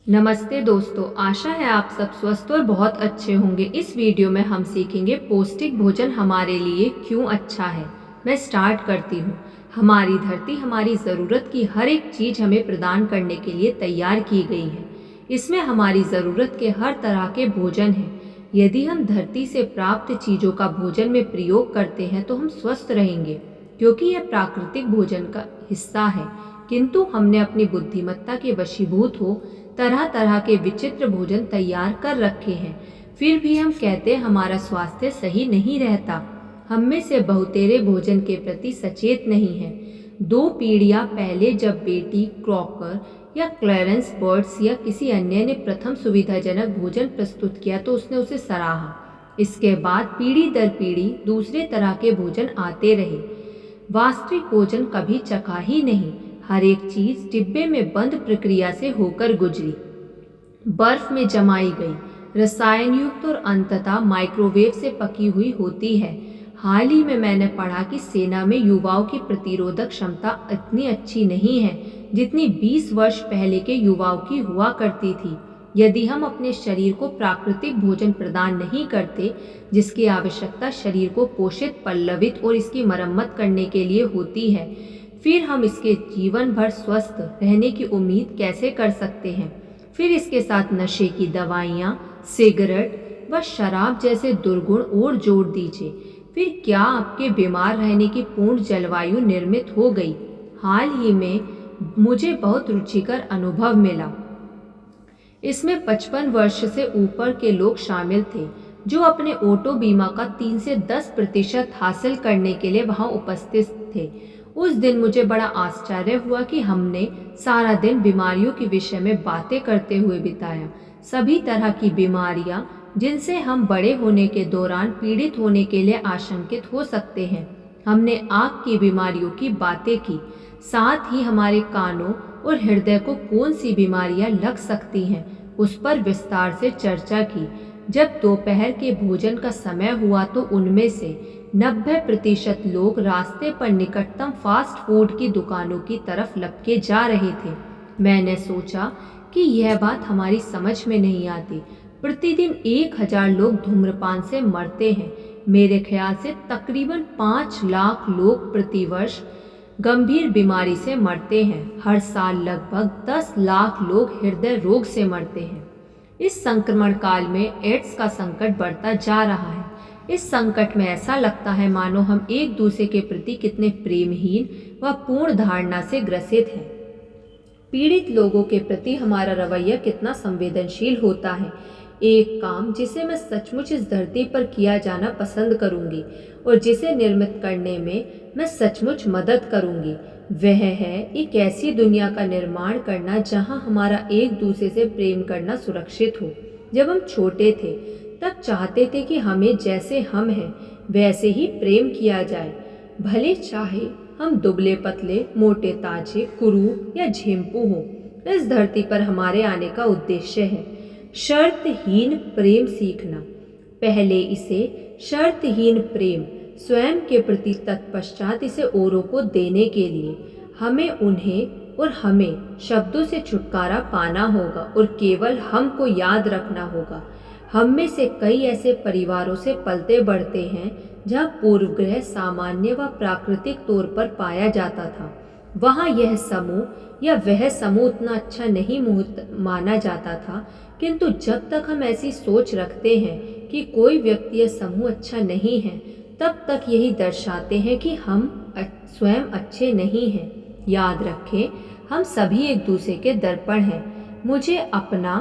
नमस्ते दोस्तों, आशा है आप सब स्वस्थ और बहुत अच्छे होंगे। इस वीडियो में हम सीखेंगे पौष्टिक भोजन हमारे लिए क्यों अच्छा है। मैं स्टार्ट करती हूँ। हमारी धरती हमारी ज़रूरत की हर एक चीज़ हमें प्रदान करने के लिए तैयार की गई है। इसमें हमारी ज़रूरत के हर तरह के भोजन हैं। यदि हम धरती से प्राप्त चीज़ों का भोजन में प्रयोग करते हैं तो हम स्वस्थ रहेंगे, क्योंकि यह प्राकृतिक भोजन का हिस्सा है। किंतु हमने अपनी बुद्धिमत्ता के वशीभूत हो तरह तरह के विचित्र भोजन तैयार कर रखे हैं। फिर भी हम कहते हमारा स्वास्थ्य सही नहीं रहता। हम में से बहुतेरे भोजन के प्रति सचेत नहीं हैं। 2 पीढ़ियां पहले जब बेटी क्रॉकर या क्लैरेंस बर्ड्स या किसी अन्य ने प्रथम सुविधाजनक भोजन प्रस्तुत किया तो उसने उसे सराहा। इसके बाद पीढ़ी दर पीढ़ी दूसरे तरह के भोजन आते रहे। वास्तविक भोजन कभी चखा ही नहीं। हर एक चीज डिब्बे में बंद प्रक्रिया से होकर गुजरी, बर्फ में जमाई गई, रसायन युक्त और अंततः माइक्रोवेव से पकी हुई होती है। हाल ही में मैंने पढ़ा कि सेना में युवाओं की प्रतिरोधक क्षमता इतनी अच्छी नहीं है जितनी 20 वर्ष पहले के युवाओं की हुआ करती थी। यदि हम अपने शरीर को प्राकृतिक भोजन प्रदान नहीं करते जिसकी आवश्यकता शरीर को पोषित, पल्लवित और इसकी मरम्मत करने के लिए होती है, फिर हम इसके जीवन भर स्वस्थ रहने की उम्मीद कैसे कर सकते हैं। फिर इसके साथ नशे की दवाइयाँ, सिगरेट व शराब जैसे दुर्गुण और जोड़ दीजिए। फिर क्या आपके बीमार रहने की पूर्ण जलवायु निर्मित हो गई। हाल ही में मुझे बहुत रुचिकर अनुभव मिला। इसमें 55 वर्ष से ऊपर के लोग शामिल थे जो अपने ऑटो बीमा का 3 से 10% हासिल करने के लिए वहां उपस्थित थे। उस दिन मुझे बड़ा आश्चर्य हुआ कि हमने सारा दिन बीमारियों के विषय में बातें करते हुए बिताया। सभी तरह की बीमारियां जिनसे हम बड़े होने के दौरान पीड़ित होने के लिए आशंकित हो सकते हैं। हमने आँख की बीमारियों की बातें की, साथ ही हमारे कानों और हृदय को कौन सी बीमारियां लग सकती हैं उस पर विस्तार से चर्चा की। जब दोपहर के भोजन का समय हुआ तो उनमें से 90% लोग रास्ते पर निकटतम फास्ट फूड की दुकानों की तरफ लपके जा रहे थे। मैंने सोचा कि यह बात हमारी समझ में नहीं आती। प्रतिदिन 1000 लोग धूम्रपान से मरते हैं। मेरे ख्याल से तकरीबन 5 लाख लोग प्रतिवर्ष गंभीर बीमारी से मरते हैं। हर साल लगभग 10 लाख लोग हृदय रोग से मरते हैं। इस संक्रमण काल में एड्स का संकट बढ़ता जा रहा है। इस संकट में ऐसा लगता है मानो हम एक दूसरे के प्रति कितने प्रेमहीन व पूर्ण धारणा से ग्रसित हैं। पीड़ित लोगों के प्रति हमारा रवैया कितना संवेदनशील होता है। एक काम जिसे मैं सचमुच इस धरती पर किया जाना पसंद करूंगी और जिसे निर्मित करने में मैं सचमुच मदद करूंगी, वह है एक ऐसी दुनिया का निर्माण करना जहां हमारा एक दूसरे से प्रेम करना सुरक्षित हो। जब हम छोटे थे तब चाहते थे कि हमें जैसे हम हैं वैसे ही प्रेम किया जाए, भले चाहे हम दुबले पतले, मोटे ताजे, कुरूप या झेंपू हों। इस धरती पर हमारे आने का उद्देश्य है शर्तहीन प्रेम सीखना। पहले इसे शर्तहीन प्रेम स्वयं के प्रति, तत्पश्चात इसे औरों को देने के लिए हमें उन्हें और हमें शब्दों से छुटकारा पाना होगा और केवल हमको याद रखना होगा। हम में से कई ऐसे परिवारों से पलते बढ़ते हैं जहाँ पूर्वग्रह सामान्य व प्राकृतिक तौर पर पाया जाता था। वहाँ यह समूह या वह समूह उतना अच्छा नहीं माना जाता था, किंतु जब तक हम ऐसी सोच रखते हैं कि कोई व्यक्ति या समूह अच्छा नहीं है, तब तक यही दर्शाते हैं कि हम स्वयं अच्छे नहीं हैं। याद रखें, हम सभी एक दूसरे के दर्पण हैं। मुझे अपना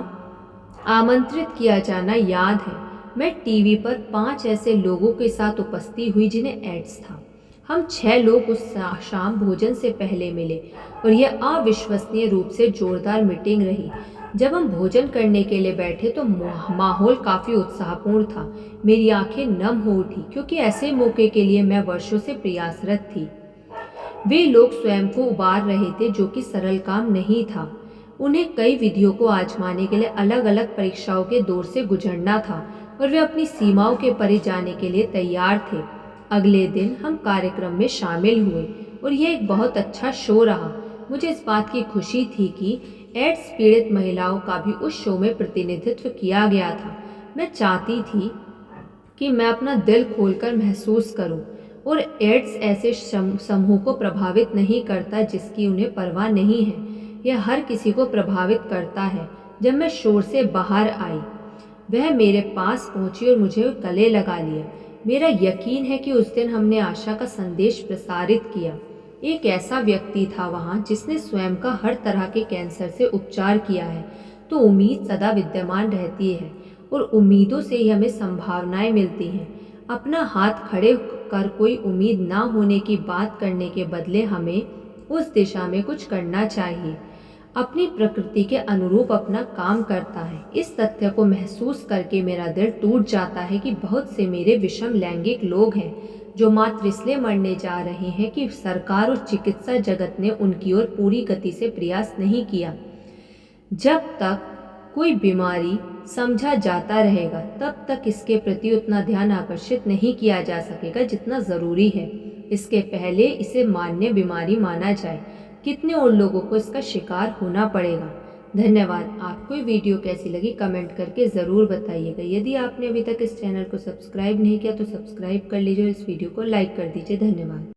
आमंत्रित किया जाना याद है। मैं टीवी पर 5 ऐसे लोगों के साथ उपस्थित हुई जिन्हें एड्स था। हम 6 लोग उस शाम भोजन से पहले मिले और यह अविश्वसनीय रूप से जोरदार मीटिंग रही। जब हम भोजन करने के लिए बैठे तो माहौल काफ़ी उत्साहपूर्ण था। मेरी आंखें नम हो उठी क्योंकि ऐसे मौके के लिए मैं वर्षों से प्रयासरत थी। वे लोग स्वयं को उबार रहे थे, जो कि सरल काम नहीं था। उन्हें कई विधियों को आजमाने के लिए अलग अलग परीक्षाओं के दौर से गुजरना था और वे अपनी सीमाओं के परे जाने के लिए तैयार थे। अगले दिन हम कार्यक्रम में शामिल हुए और यह एक बहुत अच्छा शो रहा। मुझे इस बात की खुशी थी कि एड्स पीड़ित महिलाओं का भी उस शो में प्रतिनिधित्व किया गया था। मैं चाहती थी कि मैं अपना दिल खोलकर महसूस करूं। और एड्स ऐसे समूह को प्रभावित नहीं करता जिसकी उन्हें परवाह नहीं है। यह हर किसी को प्रभावित करता है। जब मैं शोर से बाहर आई, वह मेरे पास पहुंची और मुझे गले लगा लिया। मेरा यकीन है कि उस दिन हमने आशा का संदेश प्रसारित किया। एक ऐसा व्यक्ति था वहां जिसने स्वयं का हर तरह के कैंसर से उपचार किया है। तो उम्मीद सदा विद्यमान रहती है और उम्मीदों से ही हमें संभावनाएं मिलती हैं। अपना हाथ खड़े कर कोई उम्मीद ना होने की बात करने के बदले हमें उस दिशा में कुछ करना चाहिए। अपनी प्रकृति के अनुरूप अपना काम करता है। इस तथ्य को महसूस करके मेरा दिल टूट जाता है कि बहुत से मेरे विषम लैंगिक लोग हैं जो मात्र इसलिए मरने जा रहे हैं कि सरकार और चिकित्सा जगत ने उनकी ओर पूरी गति से प्रयास नहीं किया। जब तक कोई बीमारी समझा जाता रहेगा तब तक इसके प्रति उतना ध्यान आकर्षित नहीं किया जा सकेगा जितना ज़रूरी है। इसके पहले इसे मान्य बीमारी माना जाए, कितने और लोगों को इसका शिकार होना पड़ेगा। धन्यवाद। आपको ये वीडियो कैसी लगी कमेंट करके ज़रूर बताइएगा। यदि आपने अभी तक इस चैनल को सब्सक्राइब नहीं किया तो सब्सक्राइब कर लीजिए और इस वीडियो को लाइक कर दीजिए। धन्यवाद।